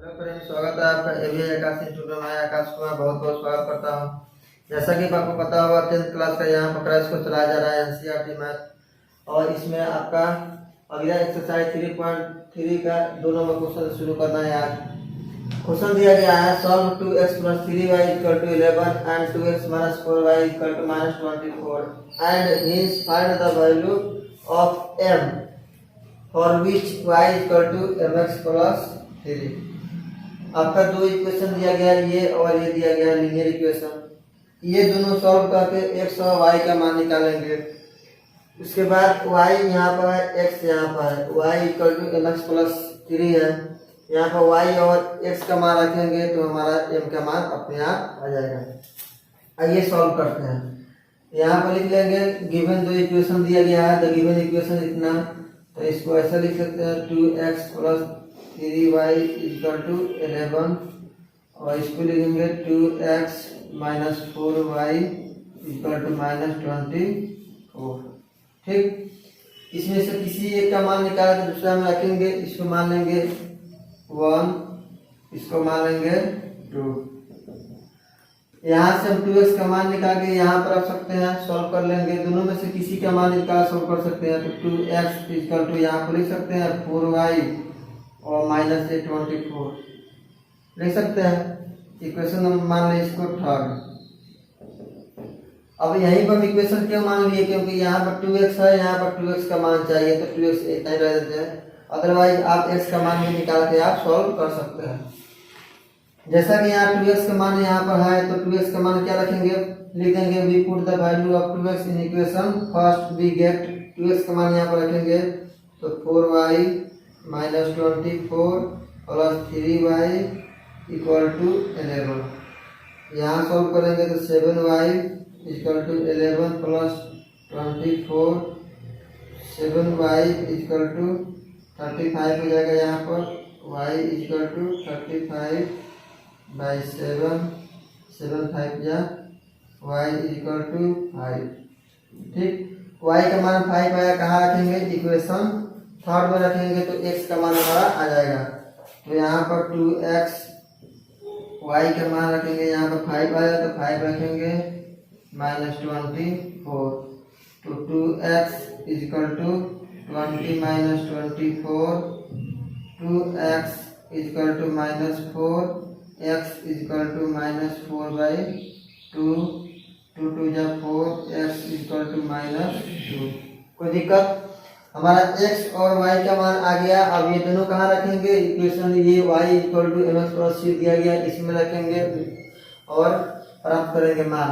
Hello friends, स्वागत है आपका एबीए आकाश इंस्टीट्यूट में। मैं आकाश को मैं बहुत बहुत स्वागत करता हूं। जैसा कि आपको पता होगा 10th क्लास का यहाँ पर क्रैश को चलाया जा रहा है एनसीईआरटी मैथ, और इसमें आपका अगला एक्सरसाइज 3.3 का 2 नंबर क्वेश्चन शुरू करना है। आज क्वेश्चन दिया गया है solve 2x + 3y = 11 and 2x - 4y = -24 and hints find the value of m for which y = mx + 3। आपका दो इक्वेशन दिया गया है, ये और ये दिया गया है लीनियर इक्वेशन। ये दोनों सॉल्व करके x और y का मान निकालेंगे। उसके बाद y यहाँ पर है, x यहाँ पर है, y = mx + 3 है। यहाँ पर y और x का मान रखेंगे तो हमारा m का मान अपने आप आ जाएगा। आइए सॉल्व करते हैं। यहाँ पर लिख लेंगे गिवन जो इक्वेशन दिया गया है, द गिवन इक्वेशन इतना, तो इसको ऐसा लिख सकते हैं 2x + 3y = 11 और इसको लिखेंगे 2x - 4y = -24। ठीक, इसमें से किसी एक का मान निकाल के दूसरा में रखेंगे। इसको मान लेंगे 1, इसको मान लेंगे 2। यहाँ से हम 2x का मान निकाल के यहाँ पर रख सकते हैं, सॉल्व कर लेंगे। दोनों में से किसी का मान निकाल सॉल्व कर सकते हैं, तो 2x = यहाँ पर लिख सकते हैं 4y और -24 लिख सकते हैं। इक्वेशन हम मान लें इसको थर्ड। अब यहीं पर इक्वेशन क्यों मान लिए, क्योंकि यहाँ पर 2x है, यहाँ पर 2x का मान चाहिए, तो 2x इतना ही रह देते हैं। अदरवाइज आप x का मान भी निकाल के आप सॉल्व कर सकते हैं। जैसा कि यहाँ 2x का मान यहाँ पर है, तो 2x का मान क्या रखेंगे, लिख देंगे we put the value of 2x in equation first we get. 2x का मान यहाँ पर रखेंगे तो 4y -24 + 3y = 11। यहाँ सॉल्व करेंगे तो 7y = 11 + 24, 7y = 35 हो जाएगा। यहाँ पर y = 35/7, 7 5 या y = 5। ठीक, y का मान 5 आया, कहाँ रखेंगे, इक्वेशन थर्ड में रखेंगे, तो x का मान हमारा आ जाएगा। तो यहाँ पर 2x, y का मान रखेंगे, यहाँ पर 5 आया तो 5 रखेंगे -24, तो 2x = 20 - 24, 2x = -4, x = -4/2, 2 2 जा 4, x = -2। कोई दिक्कत, हमारा x और y का मान आ गया। अब ये दोनों कहाँ रखेंगे, इक्वेशन ये y = mx + 3 दिया गया, इसमें रखेंगे और प्राप्त करेंगे मान।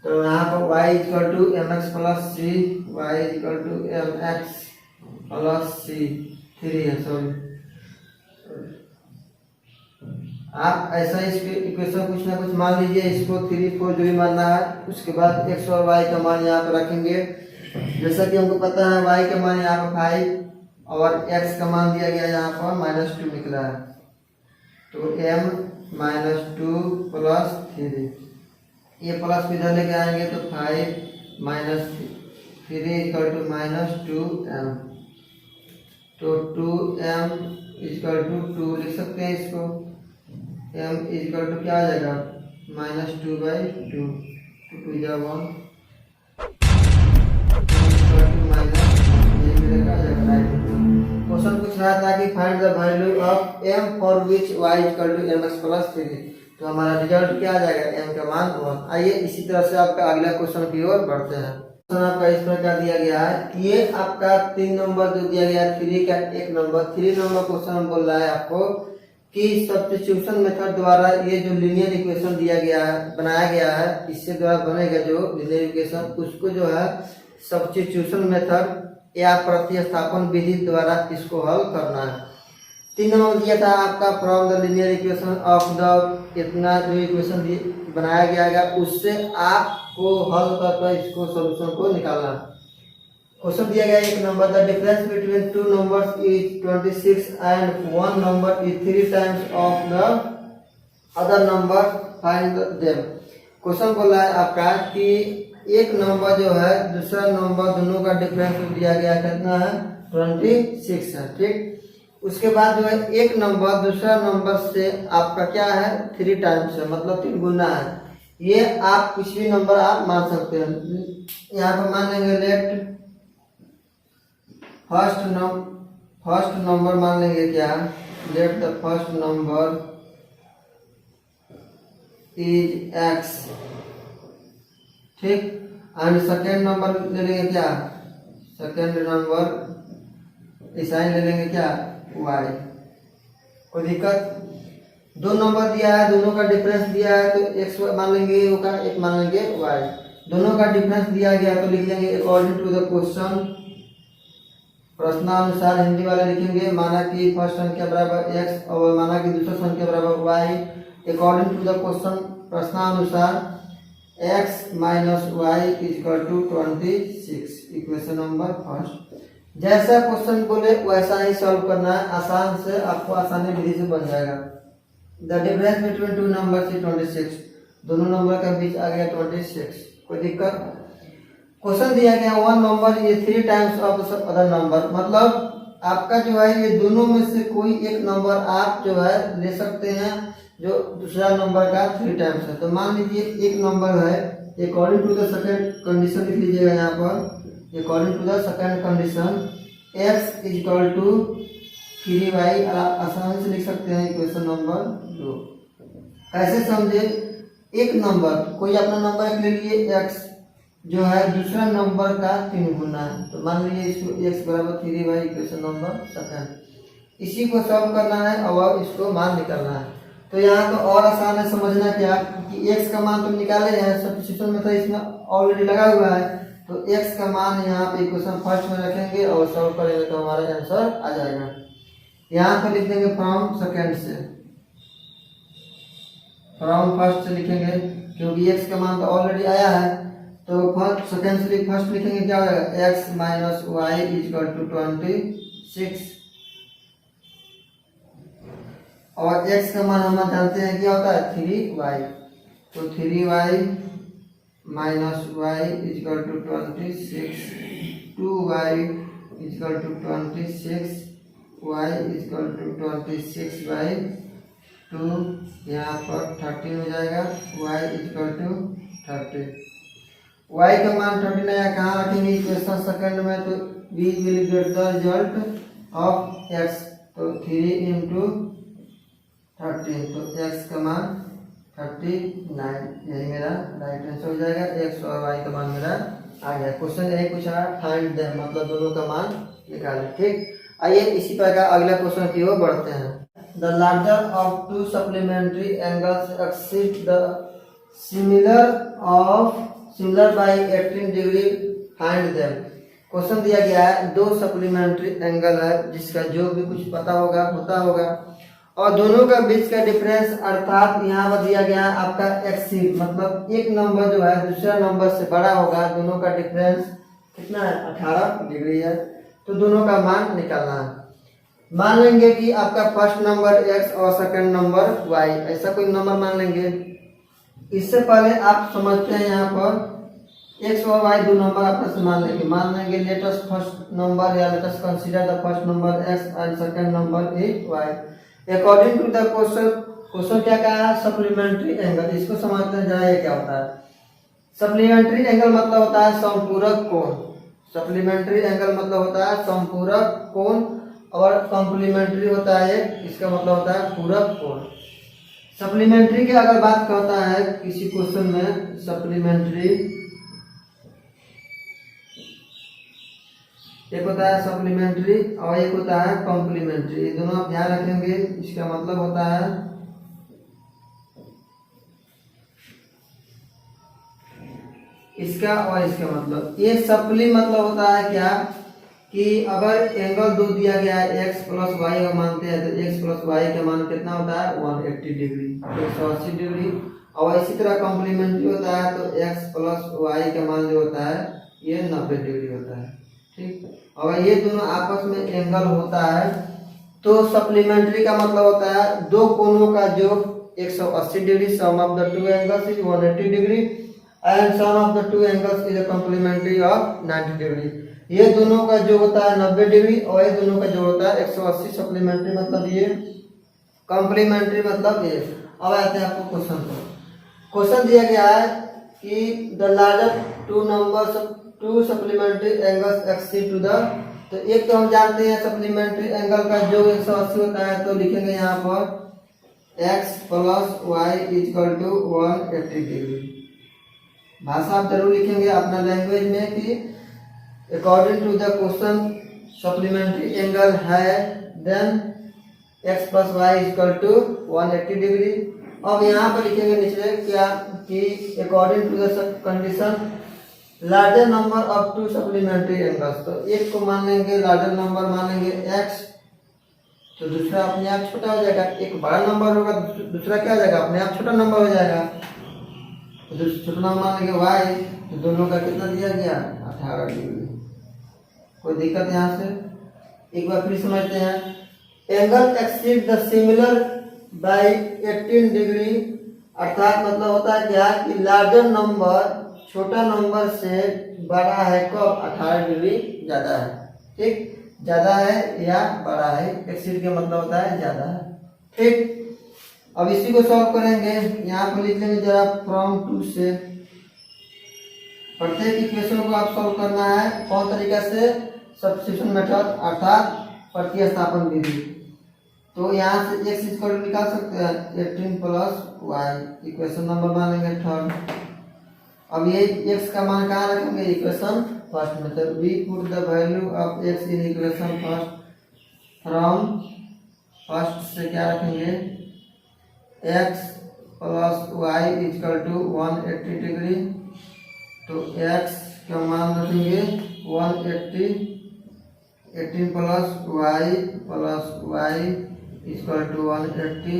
तो यहाँ पर y = mx + 3, y = mx + 3 है, सॉरी। आप ऐसा इसके इक्वेशन कुछ ना कुछ मान लीजिए, इसको 3 4 जो भी मानना है। उसके बाद x और y का मान यहाँ पर रखेंगे। जैसा कि हमको पता है y का मान यहाँ पर 5 और x का मान दिया गया यहाँ पर -2 निकला है, तो m -2 + 3, ये प्लस को इधर लेके आएंगे तो 5 - 3 = -2m, तो 2m = 2 लिख सकते हैं इसको। m = क्या आ जाएगा, -2/2, 2 जा 1, क्वेश्चन पूछ रहा था कि find the value of m for which y = mx + 3। तो हमारा रिजल्ट क्या आ जाएगा, m का मान 1। आइए इसी तरह से आपका अगला क्वेश्चन की ओर बढ़ते हैं। क्वेश्चन आपका इस प्रकार दिया गया है, ये आपका 3 नंबर जो दिया गया है, 3 का 1 नंबर, 3 नंबर क्वेश्चन बोल रहा है आपको कि सब्स्टिट्यूशन मेथड द्वारा ये जो लीनियर इक्वेशन दिया गया है, बनाया गया है, इससे द्वारा बनेगा जो लीनियर इक्वेशन, उसको जो है सब्स्टिट्यूशन मेथड या प्रतिस्थापन विधि द्वारा इसको हल करना है। 3 नंबर दिया था आपका from the linear equation of the, इतना जो इक्वेशन बनाया गया है उससे आपको हल करके इसको सॉल्यूशन को निकालना है। क्वेश्चन दिया गया 1 number, the difference between 2 numbers is 26 and 1 number is 3 times of the other number, find them. Question बोल रहा है आपका कि एक नंबर जो है दूसरा नंबर दोनों का डिफरेंस दिया गया कितना है, 26 है। ठीक, उसके बाद जो है एक नंबर दूसरा नंबर से आपका क्या है 3 टाइम्स है, मतलब 3 गुना है। ये आप कुछ भी नंबर आप मान सकते हैं। यहाँ पर मान लेंगे लेट फर्स्ट नंबर मान लेंगे क्या, let the first number is x, ठीक। एंड सेकेंड नंबर ले लेंगे क्या, सेकेंड नंबर साइन ले लेंगे क्या वाई। कोई दिक्कत, 2 नंबर दिया है, दोनों का डिफरेंस दिया है तो एक्स मान लेंगे, एक मान लेंगे वाई। दोनों का डिफरेंस दिया गया तो लिख लेंगे अकॉर्डिंग टू द क्वेश्चन, प्रश्नानुसार हिंदी वाले लिखेंगे माना कि फर्स्ट संख्या बराबर एक्स और माना कि दूसरा संख्या बराबर Y. According to the question प्रश्नानुसार X minus Y equal to 26, equation number first. जैसा क्वेश्चन बोले वैसा ही सॉल्व करना है, आसान से आपको आसानी विधि से बन जाएगा। The difference between 2 number is 26, दोनों नंबर के बीच आ गया 26। कोई दिक्कत, क्वेश्चन दिया गया 1 नंबर ये 3 टाइम्स ऑफ अदर नंबर, मतलब आपका जो है ये दोनों में से कोई एक नंबर आप जो है ले सकते हैं जो दूसरा नंबर का 3 टाइम्स है। तो मान लीजिए एक नंबर है, according to the second condition लिख लीजिएगा यहाँ पर, according to the second condition x is equal to 3y, आसानी से लिख सकते हैं इक्वेशन नंबर 2। कैसे समझे, एक नंबर कोई अपना नंबर ले लिए x जो है दूसरा नंबर का 3 गुना है, तो मान लीजिए इसको x बराबर 3y, इक्वेशन नंबर सेकंड। इसी को सॉल्व करना है और इसको मान निकालना है। तो यहाँ तो और आसान है समझना क्या कि x का मान तो निकाले हैं, सब्स्टिट्यूशन में तो इसमें ऑलरेडी लगा हुआ है, तो x का मान यहाँ पे इक्वेशन फर्स्ट में रखेंगे और सॉल्व करेंगे तो हमारा आंसर आ जाएगा। यहाँ पे लिख देंगे फ्रॉम सेकेंड से, फ्रॉम फर्स्ट से लिखेंगे क्योंकि x का मान तो ऑलरेडी आया है, तो फर्स्ट सेकेंड से फर्स्ट लिखेंगे क्या होगा, x minus Y equal to 26, और x का मान हम जानते हैं क्या होता है 3y, तो 3y minus Y equal to 26, 2y equal to 26, y equal to 26/2, यहाँ पर 13 हो जाएगा, y इक्वल टू 30। y का मान 30 नया कहाँ रखेंगे इक्वेशन सेकंड में, तो we will get the result of x, तो 3 into 13, तो x का मान 39, यही मेरा राइट आंसर हो जाएगा। x और y का मान मेरा आ गया। क्वेश्चन यही पूछा फाइंड देम, मतलब दोनों का मान निकालें, ठीक। आइए इसी प्रकार अगला क्वेश्चन की ओर बढ़ते हैं। The larger of 2 supplementary angles exceed the similar by 18 degree, find them. Question दिया गया है 2 सप्लीमेंट्री एंगल है जिसका जो भी कुछ पता होगा होता होगा, और दोनों का बीच का डिफरेंस अर्थात यहाँ पर दिया गया है आपका एक्सीड, मतलब एक नंबर जो है दूसरा नंबर से बड़ा होगा, दोनों का डिफरेंस कितना है 18 डिग्री है, तो दोनों का मान निकालना है। मान लेंगे कि आपका फर्स्ट नंबर x और सेकंड नंबर y, ऐसा कोई नंबर मान लेंगे। इससे पहले आप समझते हैं यहाँ पर x और y दो नंबर आपस में मान लेंगे लेटेस्ट फर्स्ट नंबर या let us consider the first number x and second number is y। According to the question क्या कहा है सप्लीमेंट्री एंगल, इसको समझते हैं जरा ये क्या होता है। सप्लीमेंट्री एंगल मतलब होता है संपूरक कोण, सप्लीमेंट्री एंगल मतलब होता है संपूरक कोण, और कॉम्प्लीमेंट्री होता है इसका मतलब होता है पूरक कोण। सप्लीमेंट्री की अगर बात करता है किसी क्वेश्चन में, सप्लीमेंट्री एक होता है सप्लीमेंट्री और एक होता है कॉम्प्लीमेंट्री, ये दोनों आप ध्यान रखेंगे। इसका मतलब होता है इसका और इसका मतलब, ये सप्ली मतलब होता है क्या कि अगर एंगल दो दिया गया है x प्लस वाई का मानते हैं तो x प्लस वाई का मान कितना होता है 180 डिग्री, 180 डिग्री। और इसी तरह कॉम्प्लीमेंट्री होता है तो x प्लस वाई का मान जो होता है ये 90 डिग्री होता है, ठीक। अगर ये दोनों आपस में एंगल होता है तो सप्लीमेंट्री का मतलब होता है दो कोणों का योग 180 degree, sum of the two angles is 180 degree and sum of the two angles is a complementary of 90 degree. ये दोनों का जो होता है 90 डिग्री और ये दोनों का जो होता है 180। सप्लीमेंट्री मतलब ये, कॉम्प्लीमेंट्री मतलब ये। अब आते हैं आपको क्वेश्चन पर। क्वेश्चन दिया गया है कि the larger two numbers two supplementary angles exceed to the, तो एक तो हम जानते हैं सप्लीमेंट्री एंगल का जो 180 होता है, तो लिखेंगे यहाँ पर x plus Y equal to 180 degree. भाषा आप जरूर लिखेंगे अपना लैंग्वेज में कि according to the question supplementary angle है then x plus Y equal to 180 degree. अब यहाँ पर लिखेंगे नीचे क्या कि according to the condition larger number of two supplementary angles, तो एक को मान लेंगे लार्जर नंबर मानेंगे x, तो दूसरा अपने आप छोटा हो जाएगा। एक बड़ा नंबर होगा, दूसरा क्या हो जाएगा, अपने आप छोटा नंबर हो जाएगा। तो छोटा नंबर मान लेंगे y, तो दोनों का कितना दिया गया 18 डिग्री। कोई दिक्कत यहाँ से? एक बार फिर समझते हैं। Angle exceed the similar by 18 degree, अर्थात मतलब होता है क्या कि लार्जर नंबर छोटा नंबर से बड़ा है कब, 18 डिग्री ज्यादा है। ठीक, ज्यादा है या बड़ा है, एक्सीड का मतलब होता है ज्यादा है। ठीक, अब इसी को सॉल्व करेंगे। यहाँ पर लिख लेंगे जरा फ्रॉम टू से। प्रत्येक इक्वेशन को आप सॉल्व करना है कौन तरीका से, सब्स्टिट्यूशन मेथड अर्थात प्रतिस्थापन विधि। तो यहाँ से x इक्वल टू निकाल सकते हैं 18 प्लस वाई, इक्वेशन नंबर मानेंगे थर्ड। अब ये x का मान कहाँ रखेंगे, इक्वेशन फर्स्ट में, तो we put the value of x in equation first. From first से क्या रखेंगे, x plus Y equal to 180 degree, तो x का मान रखेंगे 180, 18 plus Y equal to 180,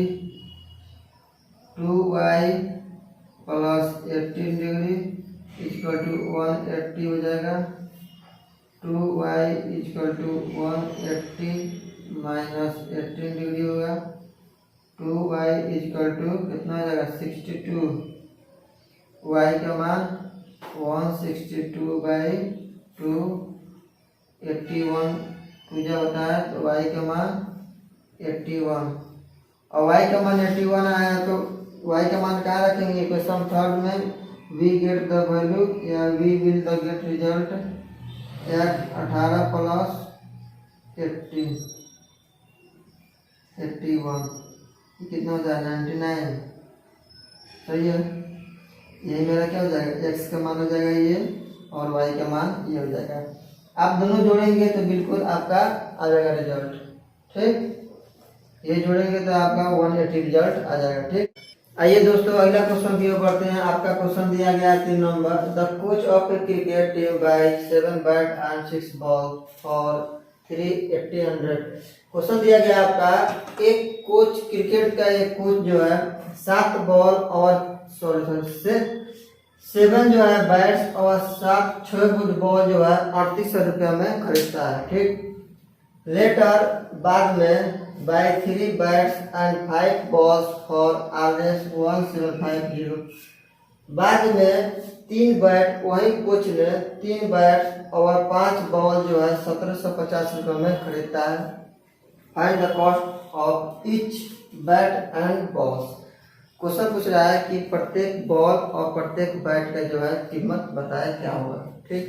2y plus 18 degree equal to 180 हो जाएगा। 2y equal to 180 minus 18 degree होगा। 2y इक्वल टू कितना हो जाएगा 62, y का मान 162 बाई 2, 81 पूजा होता है, तो y का मान 81, और y का मान 81 आया तो y का मान क्या रखेंगे, इक्वेशन थर्ड में वी गेट द वैल्यू या we will the get result x 18 plus 80 81 कितना हो जाएगा 99। सही है, यही मेरा क्या हो जाएगा, x का मान हो जाएगा ये और y का मान ये हो जाएगा। आप दोनों जोड़ेंगे तो बिल्कुल आपका आ जाएगा रिजल्ट। ठीक, ये जोड़ेंगे तो आपका 180 रिजल्ट आ जाएगा। ठीक, आइए दोस्तों अगला क्वेश्चन की ओर बढ़ते हैं। आपका क्वेश्चन दिया गया है 3 number. The coach of a cricket team by 7 bat and 6 ball for 380। Question दिया गया आपका, एक कोच क्रिकेट का एक कोच जो है 7 बॉल और 7 जो है बैट्स और 6 बॉल जो है 3800 रुपया में खरीदता है। ठीक, लेटर बाद में by 3 bats and 5 balls for RS 1750। बाद में 3 बैट वही कोच ने 3 बैट और 5 बॉल जो है 1750 रुपये में खरीदता है। Find the cost of each bat and balls. Question पूछ रहा है कि प्रत्येक बॉल और प्रत्येक बैट का जो है कीमत बताए क्या होगा। ठीक,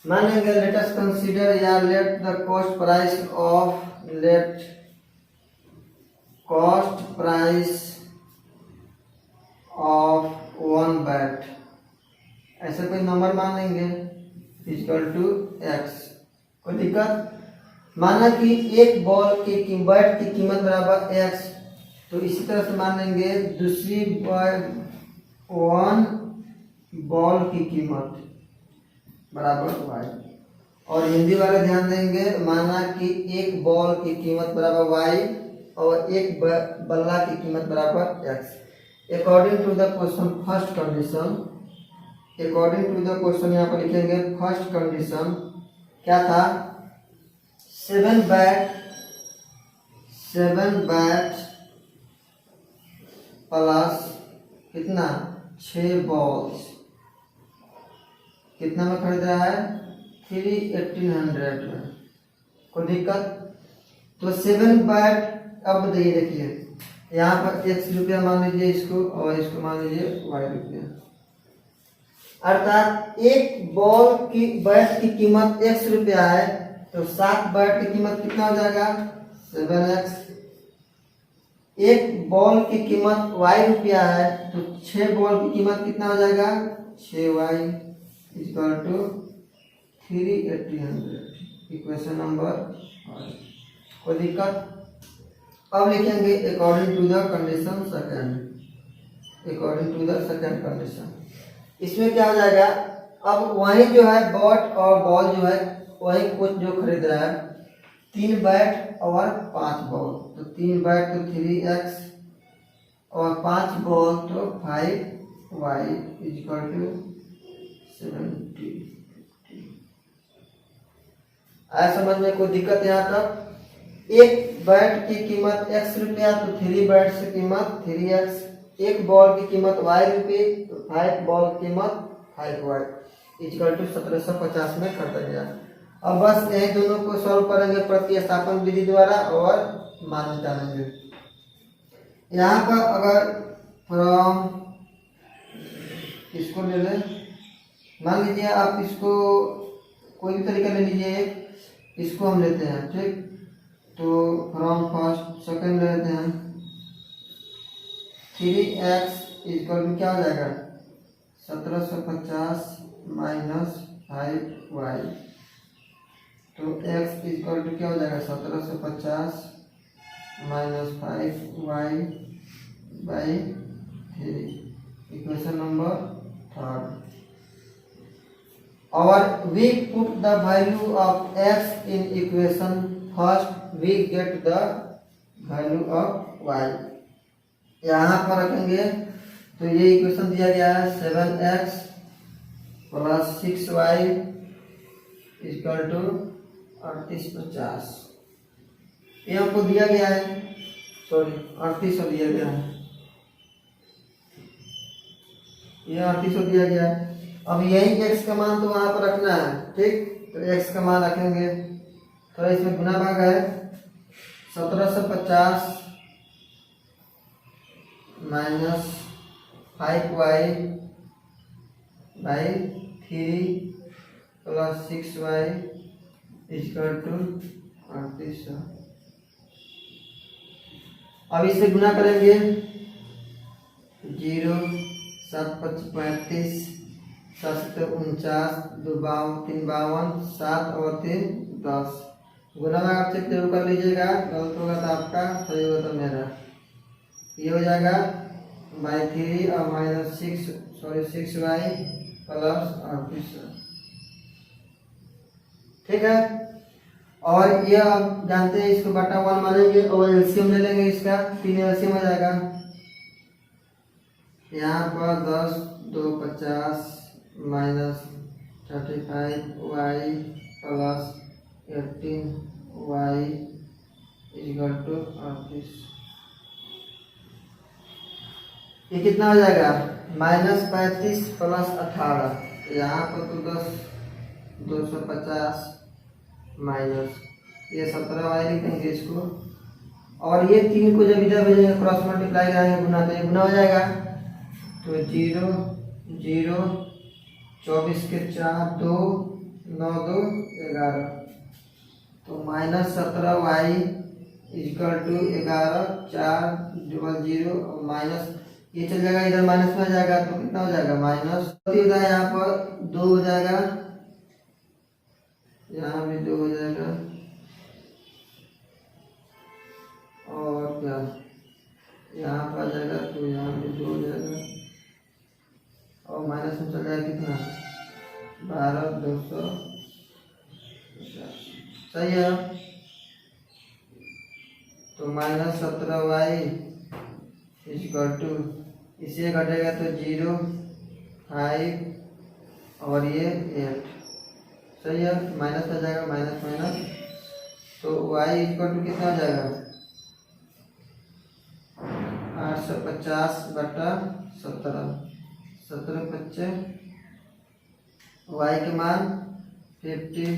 मानेंगे लेट अस कंसीडर या let the cost price of 1 bat, ऐसे कोई नंबर मान लेंगे इक्वल टू x। कोई दिक्कत? माना कि एक बॉल की बैट की कीमत बराबर x, तो इसी तरह से मान लेंगे दूसरी 1 बॉल की कीमत बराबर y, और हिंदी वाले ध्यान देंगे, माना कि एक बॉल की कीमत बराबर y और एक बल्ला की कीमत बराबर x। According to the question first condition, according to the question यहाँ पर लिखेंगे फर्स्ट कंडीशन क्या था, 7 बैट प्लस कितना 6 बॉल्स कितना में खरीद रहा है 1800 में। कोई दिक्कत? तो 7 बाइट अब बताइए, देखिए यहाँ पर x रुपया मान लीजिए इसको, और इसको मान लीजिए y रुपया। अर्थात एक बॉल की बैट की कीमत x रुपया है, तो 7 बैट की कीमत कितना हो जाएगा? 7x। एक बॉल की कीमत y रुपया है, तो 6 बॉल की कीमत कितना हो जाएगा? 6y equal to 3,800। Equation number 5। कोई दिक्कत? अब लिखेंगे according to the condition second. According to the second condition, इसमें क्या हो जाएगा? अब वही जो है बॉट और बॉल जो है वही कुछ जो खरीद रहा है, 3 बैट और 5 बॉल, तो 3 बैट तो 3x और 5 बॉल तो 5y इक्वल टू 70। आया समझ में? कोई दिक्कत यहाँ तक? एक बैट की कीमत x रुपया, तो 3 बैट की कीमत 3x। एक बॉल की कीमत y रुपये, तो 5 बॉल की कीमत 5y इक्वल टू 1750 में कर दिया। अब बस यही दोनों को सॉल्व करेंगे प्रतिस्थापन विधि द्वारा और मान निकालेंगे। यहाँ पर अगर फ्रॉम इसको ले लें, मान लीजिए आप इसको कोई भी तरीका ले लीजिए, इसको हम लेते हैं, ठीक? तो फ्रॉम फर्स्ट सेकंड ले लेते हैं। 3x इक्वल टू क्या हो जाएगा? 1750 माइनस 5y, तो x इक्वल टू क्या हो जाएगा? 1750 minus 5y by 3। Equation number 3। और we put the value of x in equation first, we get the value of y। यहाँ पर रखेंगे तो ये इक्वेशन दिया गया है 7x plus 6y equal to 3850। ये हमको दिया गया है, सॉरी 3800 दिया गया है, ये 3800 दिया गया है। अब यही x का मान तो वहां पर रखना है, ठीक? तो x का मान रखेंगे, तो इसमें गुना भाग है 1750 minus 5y by 3 plus 6y equal to 3800। अब इसे गुना करेंगे, 0 7 5 35 7 49 2 3 52 7 और 3 10। गुना में आप चेक जरूर कर लीजिएगा, गलत होगा तो आपका, सही होगा तो मेरा। ये हो जाएगा बाई 3 और माइनस 6y प्लस 3800, ठीक है? और ये आप जानते हैं इसको बटा 1 मानेंगे और एलसीएम ले लेंगे इसका, 3 एलसीएम हो जाएगा। यहाँ पर 10 2 50 minus 35y plus 18y equal to 38। ये कितना हो जाएगा? माइनस 35 प्लस 18, यहाँ पर तो 10 250 माइनस ये 17y लिखेंगे इसको, और ये 3 को जब इधर भेजेंगे क्रॉस मल्टीप्लाई करेंगे, गुना, तो ये गुना हो जाएगा। तो 0 0 24 के 4 2 9 2 11, तो माइनस 17y इक्वल टू 11 4 0 और माइनस ये चल जाएगा इधर, माइनस में आ जाएगा, तो कितना हो जाएगा? माइनस यहाँ पर 2 हो जाएगा, यहाँ भी 2 हो जाएगा, और क्या यहाँ पर आ जाएगा, तो यहाँ भी 2 हो जाएगा, और माइनस में चल जाएगा कितना? 12 250, सही है? तो माइनस 17y इक्वल टू, इसे घटेगा तो 0 5 और ये 8, सही है? माइनस आ जाएगा, माइनस माइनस, तो y इक्वल टू कितना हो जाएगा? 850 बटा 17, 17 25 y के मान 50,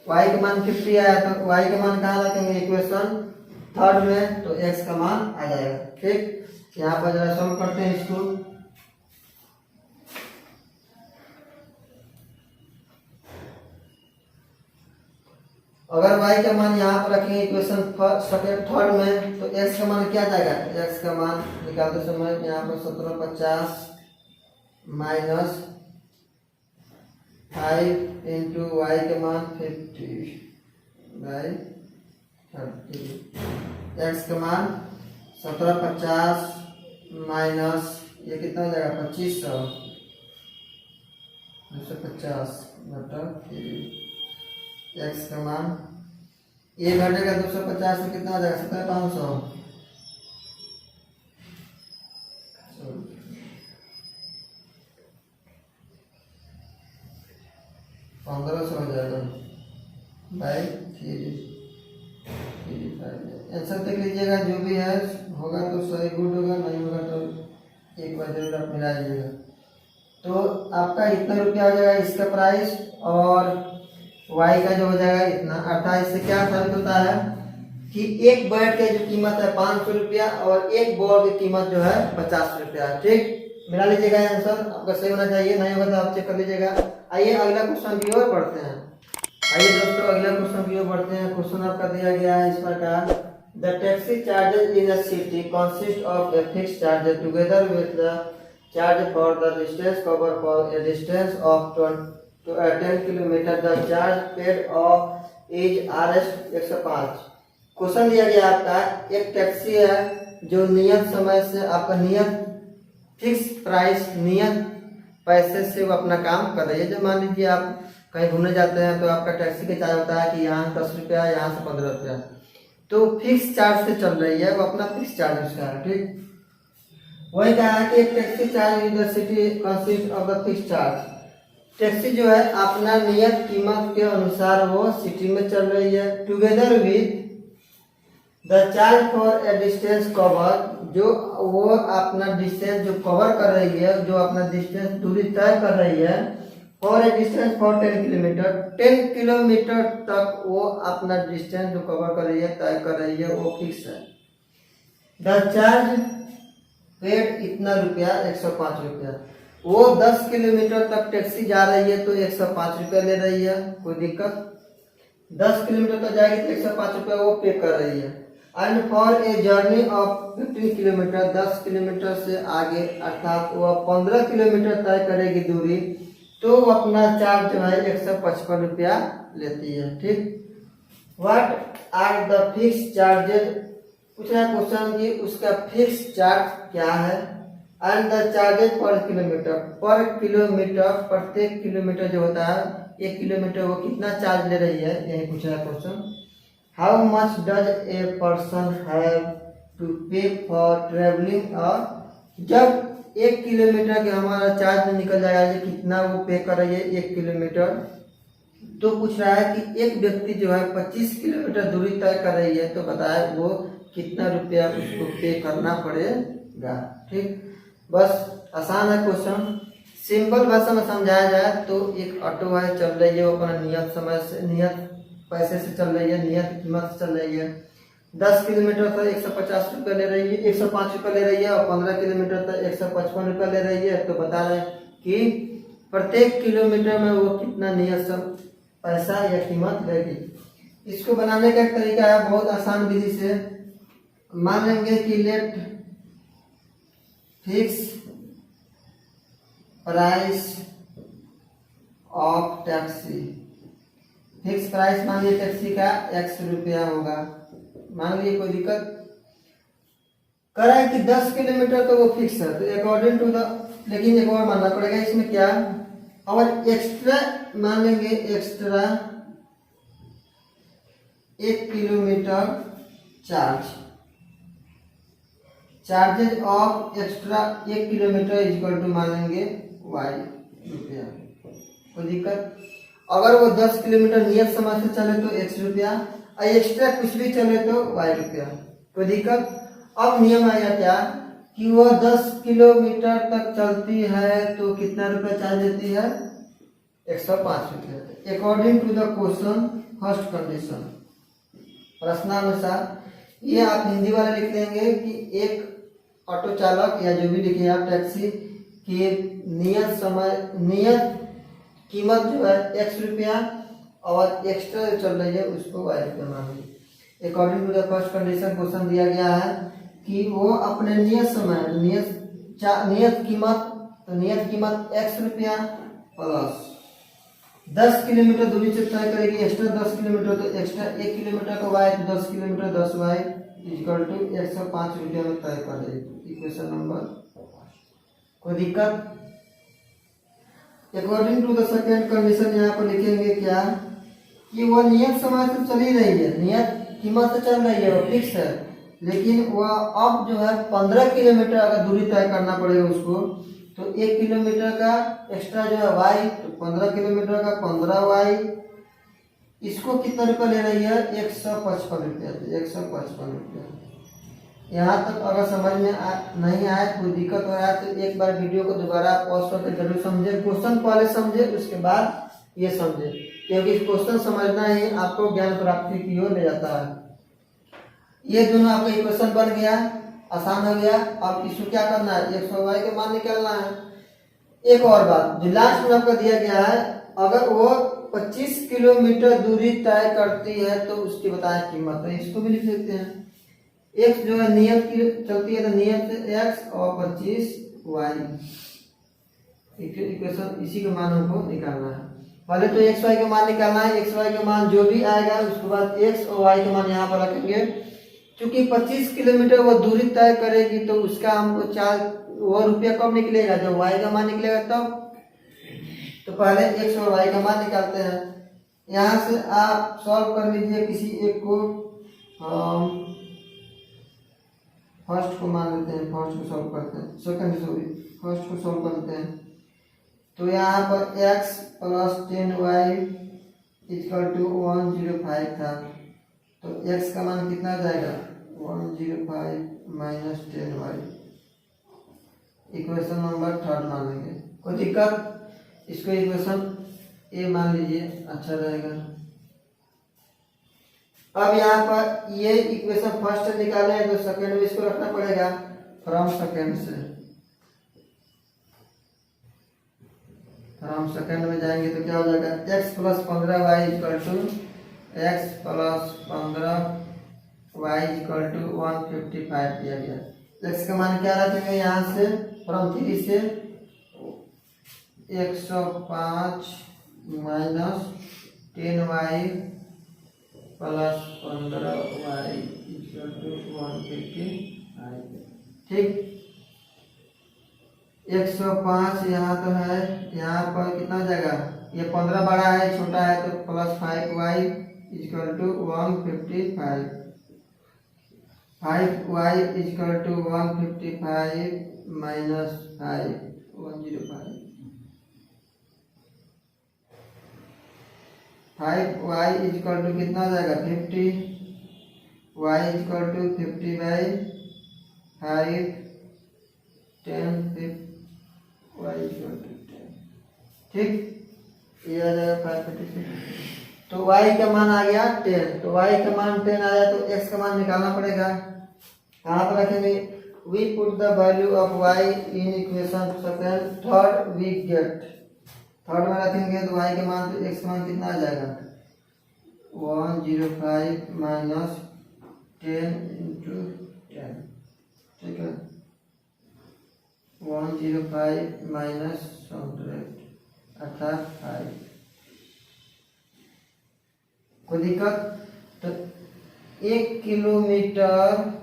y का मान 50 आया तो y का मान कहाँ रखेंगे इक्वेशन थर्ड में, तो x का मान आ जाएगा। ठीक, यहाँ पर जरा सॉल्व करते हैं इसको। अगर y का मान यहाँ पर रखेंगे इक्वेशन थर्ड में, तो x का मान क्या जाएगा, x का मान निकालते समय यहाँ पर 1750 माइनस 5 इंटू वाई के मान 50 बाई 30, एक्स का मान 1750 माइनस ये कितना हो जाएगा 2500 250 बटा 3, एक्स का मान ये घटेगा 250 से कितना हो जाएगा 17,500 1500 हो जाएगा बाई 3 आंसर देख लीजिएगा, जो भी है होगा तो सही गुड होगा, नहीं होगा तो एक बार जरूर आप मिला लीजिएगा। तो आपका इतना रुपया हो जाएगा इसका प्राइस, और वाई का जो हो जाएगा इतना। अर्थात इससे क्या साबित होता है कि एक बैट की जो कीमत है 500 रुपया और एक बॉल की कीमत जो है 50 रुपया। ठीक, मिला लीजिएगा आंसर, आपका सही होना चाहिए, नहीं होगा तो आप चेक कर लीजिएगा। आइए अगला क्वेश्चन की ओर बढ़ते हैं। आइए दोस्तों अगला क्वेश्चन की ओर बढ़ते हैं। क्वेश्चन आपका दिया गया है इस प्रकार, the taxi charges in a city consist of a fixed charge together with the charge for the distance cover for a distance of 10 kilometre, the charge paid of is Rs 105। Question दिया गया आपका, एक taxi है जो नियत समय से आपका नियत फिक्स प्राइस नियत पैसे से वो अपना काम कर रही है। जो मान लीजिए आप कहीं घूमने जाते हैं तो आपका टैक्सी का चार्ज होता है कि यहाँ 10 रुपया, यहाँ से 15 रुपया, तो फिक्स चार्ज से चल रही है, वो अपना फिक्स चार्ज उसका है। ठीक, वही कहा है कि एक taxi charge in the city consist of the fix charge. Taxi जो है अपना नियत कीमत के अनुसार वो सिटी में चल रही है, together with the charge for a distance cover, जो वो अपना डिस्टेंस जो कवर कर रही है, जो अपना डिस्टेंस दूरी तय कर रही है, for a distance for 10 kilometre, 10 kilometre तक वो अपना डिस्टेंस जो कवर कर रही है, तय कर रही है, वो फिक्स है। द चार्ज पेड इतना रुपया 105 रुपया, वो 10 किलोमीटर तक टैक्सी जा रही है तो 105 रुपया ले रही है, कोई दिक्कत। 10 किलोमीटर तक जाएगी तो 105 रुपया वो पे कर रही है। And for a journey of 15 kilometre, 10 kilometre से आगे अर्थात वो 15 किलोमीटर तय करेगी दूरी, तो वो अपना चार्ज जो है 155 रुपया लेती है। ठीक, what are the fix charges, पूछ रहा है क्वेश्चन की उसका फिक्स चार्ज क्या है, एंड द चार्जेज पर किलोमीटर प्रत्येक किलोमीटर जो होता है 1 किलोमीटर वो कितना चार्ज ले रही है, यही पूछ रहा है question. How much does a person have to pay for travelling, और जब 1 किलोमीटर के हमारा चार्ज में निकल जाएगा ये कितना वो पे कर रही है 1 किलोमीटर, तो पूछ रहा है कि एक व्यक्ति जो है 25 किलोमीटर दूरी तय कर रही है, तो बताए वो कितना रुपया उसको पे करना पड़ेगा। ठीक, बस आसान है क्वेश्चन, सिंपल भाषा में समझाया जाए तो एक ऑटो है चल रही है, वो अपना नियत समय से नियत पैसे से चल रही है, नियत कीमत से चल रही है। 10 किलोमीटर तक 150 रुपया ले रही है, 105 रुपया ले रही है, और 15 किलोमीटर तक 155 रुपया ले रही है, तो बता रहे हैं कि प्रत्येक किलोमीटर में वो कितना नियत पैसा या कीमत लेगी। इसको बनाने का एक तरीका है बहुत आसान विधि से। मान लेंगे कि let fix price of taxi, fix price मान लीजिए टैक्सी का 100 रुपया होगा, मान लीजिए, कोई दिक्कत कर रहा है कि 10 किलोमीटर तो वो फिक्स है, तो अकॉर्डिंग टू द, लेकिन एक और मानना पड़ेगा इसमें क्या, और एक्स्ट्रा मान लेंगे, extra 1 kilometre charges of extra 1 kilometre equal to मान लेंगे y रुपया, कोई दिक्कत। अगर वो 10 किलोमीटर नियत समय से चले तो 100 रुपया, और एक्स्ट्रा कुछ भी चले तो y रुपया, कोई दिक्कत। अब नियम आया क्या कि वो 10 किलोमीटर तक चलती है तो कितना रुपया चार्ज देती है 105 रुपये। According to the question first condition, प्रश्नानुसार, ये आप हिंदी वाले लिख लेंगे कि एक ऑटो चालक या जो भी लिखे आप टैक्सी की नियत कीमत जो है x रुपया और एक्स्ट्रा जो चल रही है उसको y रुपया मान लीजिए। According to the first condition question दिया गया है कि वो अपने नियत समय नियत कीमत x रुपया प्लस 10 किलोमीटर दूरी से तय करेगी, एक्स्ट्रा 10 किलोमीटर, तो एक्स्ट्रा 1 किलोमीटर का y, तो 10 किलोमीटर 10 y इक्वल टू 105 रुपया में तय कर देगी। इक्वेशन नंबर, कोई दिक्कत? According to the second condition यहाँ पर लिखेंगे क्या कि वो नियत समय से चली रही है, नियत कीमत से चल रही है, वो फिक्स है, लेकिन वह अब जो है 15 किलोमीटर अगर दूरी तय करना पड़ेगा उसको, तो 1 किलोमीटर का एक्स्ट्रा जो है y, तो 15 किलोमीटर का 15y, इसको कितना रुपया ले रही है? 155 रुपया। 155 रुपया। यहाँ तक अगर समझ में नहीं आए, कोई दिक्कत हो रहा है, तो एक बार वीडियो को दोबारा पॉज करके जरूर समझे, क्वेश्चन पहले समझे उसके बाद ये समझे, क्योंकि क्वेश्चन समझना ही आपको ज्ञान प्राप्ति की ओर ले जाता है। ये दोनों आपका इक्वेशन बन गया, आसान हो गया। अब इसको क्या करना है? 100y के मान निकालना है। एक और बात जो लास्ट में आपका दिया गया है, अगर वो 25 किलोमीटर दूरी तय करती है तो उसकी बताएं कीमत, तो इसको भी लिख सकते हैं। x जो है नियत की चलती है, तो नियत x और 25y, इक्वेशन इसी के मान हमको निकालना है। पहले तो x y के मान निकालना है, x y के मान जो भी आएगा उसके बाद x और y के मान यहाँ पर रखेंगे। क्योंकि 25 किलोमीटर वो दूरी तय करेगी, तो उसका हमको वो रुपया कब निकलेगा? जब y का मान निकलेगा तब। तो पहले x और y का मान निकालते हैं। यहाँ से आप सॉल्व कर लीजिए किसी एक को, फर्स्ट को मान लेते हैं, फर्स्ट को सॉल्व करते हैं, फर्स्ट को सॉल्व करते हैं। तो यहाँ पर x plus 10y equal to 105 था, तो x का मान कितना जाएगा? 105 minus 10y, equation number third मान लेंगे। कोई दिक्कत? इसको इक्वेशन ए मान लीजिए, अच्छा रहेगा। अब यहाँ पर ये इक्वेशन फर्स्ट निकाले हैं, तो सेकंड में इसको रखना पड़ेगा फ्रॉम सेकंड से। फ्रॉम सेकंड में जाएंगे तो क्या हो जाएगा? x plus 15y equal to x plus 15y equal to 155 दिया गया। x का मान क्या रखेंगे? यहाँ से फ्रॉम 3 से 105 minus 10y plus 15y equal to 155। ठीक, 105 यहाँ तो है, यहाँ पर कितना हो जाएगा? ये 15 बड़ा है, छोटा है, तो plus 5y equal to 155। 5y equal to 155 minus 5 105। 5y equal to कितना हो जाएगा? 50। y equal to 50 by 5 10 y equal to 10। ठीक, ये आ जाएगा 556। तो y का मान आ गया 10, तो y का मान 10 आया, तो x का मान निकालना पड़ेगा। कहाँ पर रखेंगे? We put the value of y in equation second, third we get, third में रखेंगे तो y के मान, तो x का मान कितना आ जाएगा? 105 माइनस 10 इंटू 10। ठीक है, 105 माइनस 100 अर्थात 5। कोई दिक्कत? तो 1 किलोमीटर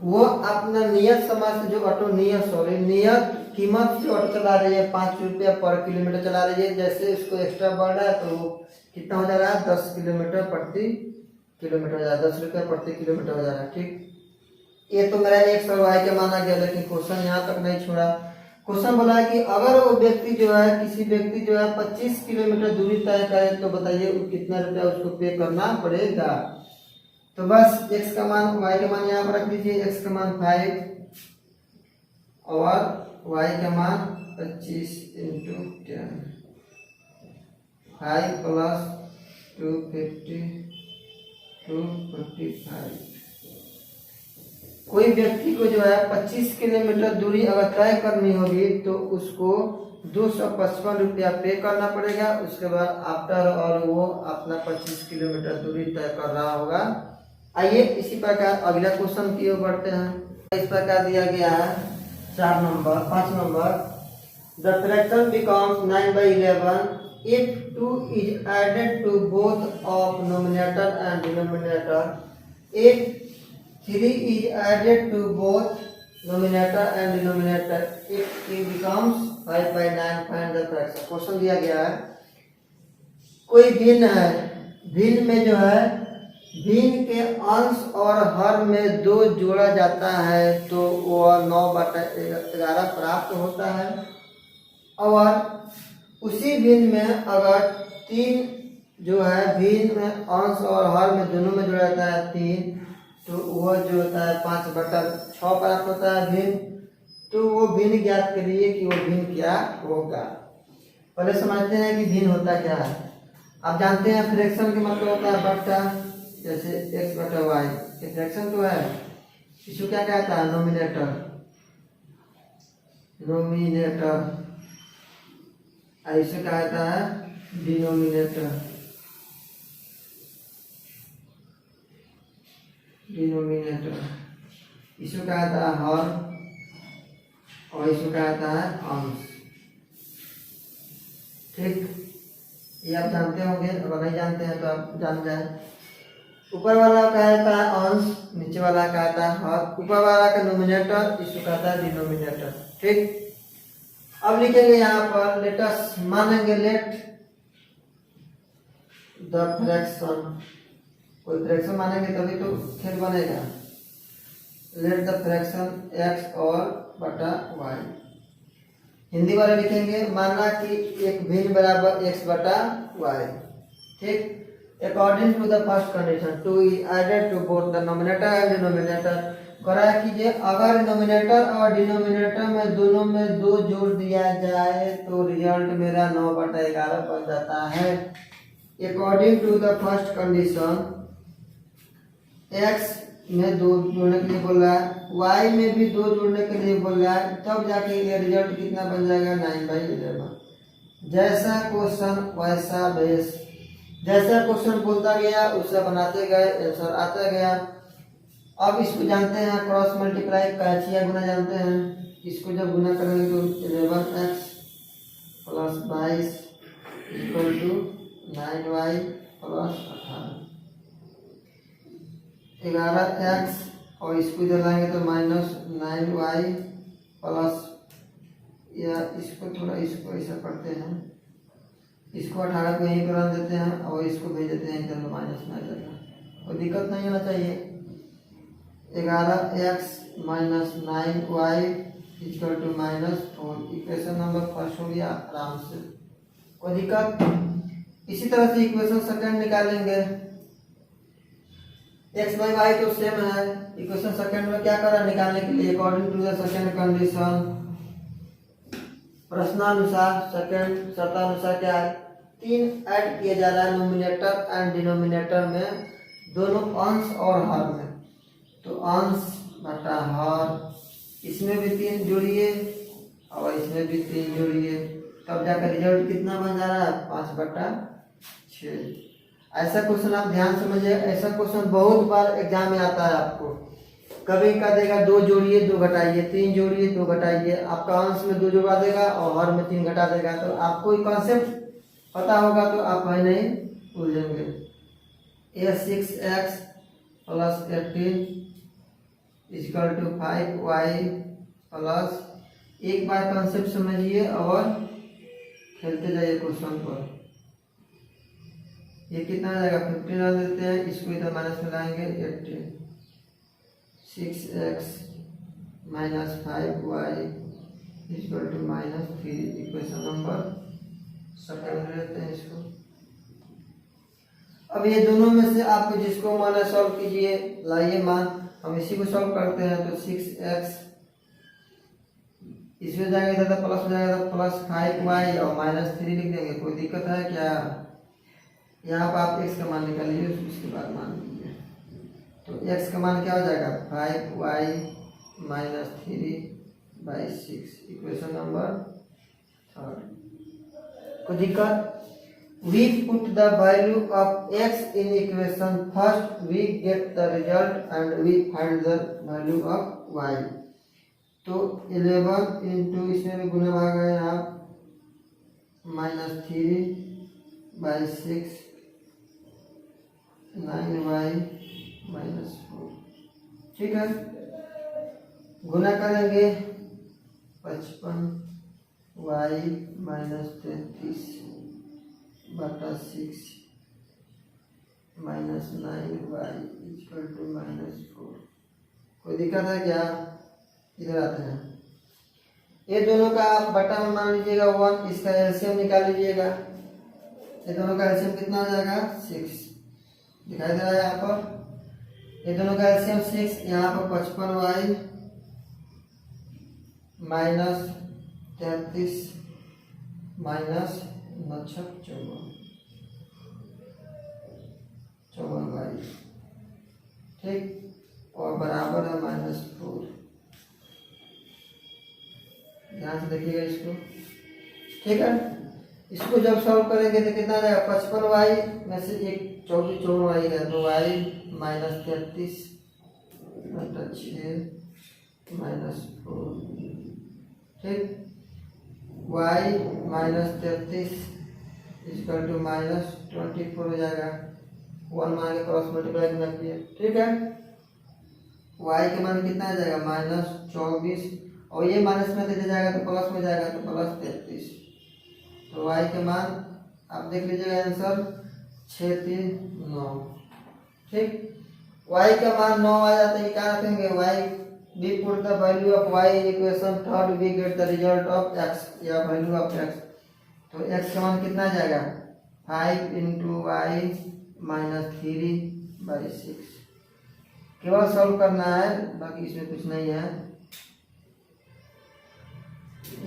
वो अपना नियत समय से जो ऑटो नियत कीमत से ऑटो चला रही है, 5 रुपया पर किलोमीटर चला रही है। जैसे उसको एक्स्ट्रा बढ़ रहा है तो वो कितना हो जा रहा है? 10 किलोमीटर प्रति किलोमीटर हो जा रहा है, 10 रुपया प्रति किलोमीटर हो जा रहा है। ठीक, ये तो मेरा 100y के माना गया, लेकिन क्वेश्चन यहाँ तक नहीं छोड़ा। क्वेश्चन बोला है कि अगर वो व्यक्ति जो है, किसी व्यक्ति जो है 25 किलोमीटर दूरी तय करे, तो बताइए कितना रुपया उसको पे करना पड़ेगा। तो बस x का मान, y का मान यहाँ पर रख दीजिए, x का मान 5 और y का मान 25 इंटू 10। 5 प्लस 250 245। कोई व्यक्ति को जो है 25 किलोमीटर दूरी अगर तय करनी होगी तो उसको 255 रुपया पे करना पड़ेगा। उसके बाद आफ्टर और वो अपना 25 किलोमीटर दूरी तय कर रहा होगा। आइए इसी प्रकार अगला क्वेश्चन की ओर बढ़ते हैं। इस प्रकार दिया गया है 5 number, the fraction becomes 9/11 if 2 is added to both of numerator and denominator, if 3 is added to both numerator and denominator, if it becomes 5/9, find the fraction। Question दिया गया है कोई भिन्न है, भिन्न में जो है भिन्न के अंश और हर में 2 जोड़ा जाता है तो वह 9/11 प्राप्त होता है। और उसी भिन्न में अगर 3 जो है भिन्न में अंश और हर में दोनों में जोड़ा जाता है 3, तो वह जो होता है 5/6 प्राप्त होता है भिन्न। तो वो भिन्न ज्ञात करिए कि वो भिन्न क्या होगा। पहले समझते हैं कि भिन्न होता क्या है। आप जानते हैं फ्रैक्शन का मतलब होता है बट्टा, जैसे x/y ये फ्रैक्शन तो है। इसको क्या कहता है? नोमिनेटर। ऐसे कहता है डिनोमिनेटर। इसको कहता है हर और इसको कहता है अंश। ठीक, ये आप जानते होंगे, अगर नहीं जानते हैं तो आप जान जाए। ऊपर वाला कहता है अंश, नीचे वाला कहता है हर। ऊपर वाला का नोमिनेटर, इसको कहता है डिनोमिनेटर। ठीक, अब लिखेंगे यहाँ पर लेटस, मानेंगे लेट द फ्रैक्शन। कोई फ्रैक्शन मानेंगे तभी तो खेल बनेगा। लेट द फ्रैक्शन x और बटा y। हिंदी वाले लिखेंगे माना कि एक भिन्न बराबर x बटा y। ठीक, according to the first condition 2 is added to both the numerator and denominator। करा कीजिए अगर नोमिनेटर और डिनोमिनेटर में दोनों में 2 जोड़ दिया जाए तो रिजल्ट मेरा 9/11 बन जाता है। According to the first condition x में 2 जोड़ने के लिए बोल रहा है, y में भी 2 जोड़ने के लिए बोल रहा है, तब जाके ये रिजल्ट कितना बन जाएगा? 9/11। जैसा क्वेश्चन वैसा बेस, जैसा क्वेश्चन बोलता गया उससे बनाते गए, आंसर आता गया। अब इसको जानते हैं क्रॉस मल्टीप्लाई, कैचिया गुना जानते हैं। इसको जब गुना करेंगे तो 11x plus 22 equal to 9y plus 18। 11x और इसको इधर लाएंगे तो माइनस 9y प्लस, या इसको थोड़ा इसको ऐसा करते हैं, इसको 18 को यहीं पर रख देते हैं और इसको भेज देते हैं इधर, माइनस में आ जाता है। कोई दिक्कत नहीं होना चाहिए। 11x minus 9y equal to -4। Equation number first हो गया आराम से, कोई दिक्कत। इसी तरह से इक्वेशन सेकंड निकालेंगे। x/y तो सेम है। इक्वेशन सेकंड में क्या करा निकालने के लिए? According to the second condition, प्रश्नानुसार सेकंड शर्तानुसार क्या है? 3 ऐड किया जा रहा है नोमिनेटर एंड डिनोमिनेटर में, दोनों अंश और हर में। तो अंश बटा हर, इसमें भी 3 जोड़िए और इसमें भी 3 जोड़िए, तब जाकर रिजल्ट कितना बन जा रहा है? 5/6। ऐसा क्वेश्चन आप ध्यान समझिए। ऐसा क्वेश्चन बहुत बार एग्जाम में आता है आपको। कभी का देगा 2 जोड़िए 2 घटाइए, 3 जोड़िए 2 घटाइए। आपका अंश में 2 जोड़ा देगा और हर में 3 घटा देगा। तो आपको ये कॉन्सेप्ट पता होगा तो आप भाई नहीं भूलेंगे। ये 6x plus 18 equal to 5y plus, एक बार कॉन्सेप्ट समझिए और खेलते जाइए क्वेश्चन पर। ये कितना आ जाएगा? 15 डाल देते हैं, इसको इधर माइनस में लाएंगे 18। 6x minus 5y equal to -3। Equation number second लेते हैं इसको। अब ये दोनों में से आपको जिसको मान है सॉल्व कीजिए, लाइए मान, हम इसी को सॉल्व करते हैं। तो 6x इसमें जाएगा इधर तो प्लस हो जाएगा, तो +5y और -3 लिख देंगे। कोई दिक्कत है क्या? यहाँ पर आप x का मान निकालिए, उसके बाद मान लीजिए। तो x का मान क्या हो जाएगा 5y माइनस 3/6, इक्वेशन नंबर 3। कोई दिक्कत? We put the value of x in equation first, we get the result and we find the value of y। तो 11 इंटू इसमें भी गुना भाग है आप -3/6 9y -4, ठीक है। गुना करेंगे 55y -33/6 -9y -4। कोई दिक्कत है क्या? इधर आते हैं, ये दोनों का आप बटा में मान लीजिएगा 1, इसका एलसीएम निकाल लीजिएगा। ये दोनों का एलसीएम कितना हो जाएगा 6, दिखाई दे रहा है यहाँ पर। ये दोनों का एलसीएम 6, यहाँ पर 55y -33 -54y, ठीक, और बराबर है -4। ध्यान से देखिएगा इसको, ठीक है। इसको जब सॉल्व करेंगे तो कितना आ जाएगा 55y में से एक 24y है, तो y -33/6 -4, ठीक। y -33 -24 हो जाएगा, 1 मान के क्रॉस मल्टीप्लाई करना किया, ठीक है। y के मान कितना आ जाएगा -24, और ये माइनस में दे जाएगा तो प्लस में जाएगा, तो +33। तो y के मान आप देख लीजिएगा आंसर 639, ठीक। y का मान 9 आ जाता है, क्या रखेंगे y, we put the value of y in equation third, we get the result of x या value of x। तो x का मान कितना आ जाएगा 5 × y -3/6। केवल सॉल्व करना है, बाकी इसमें कुछ नहीं है।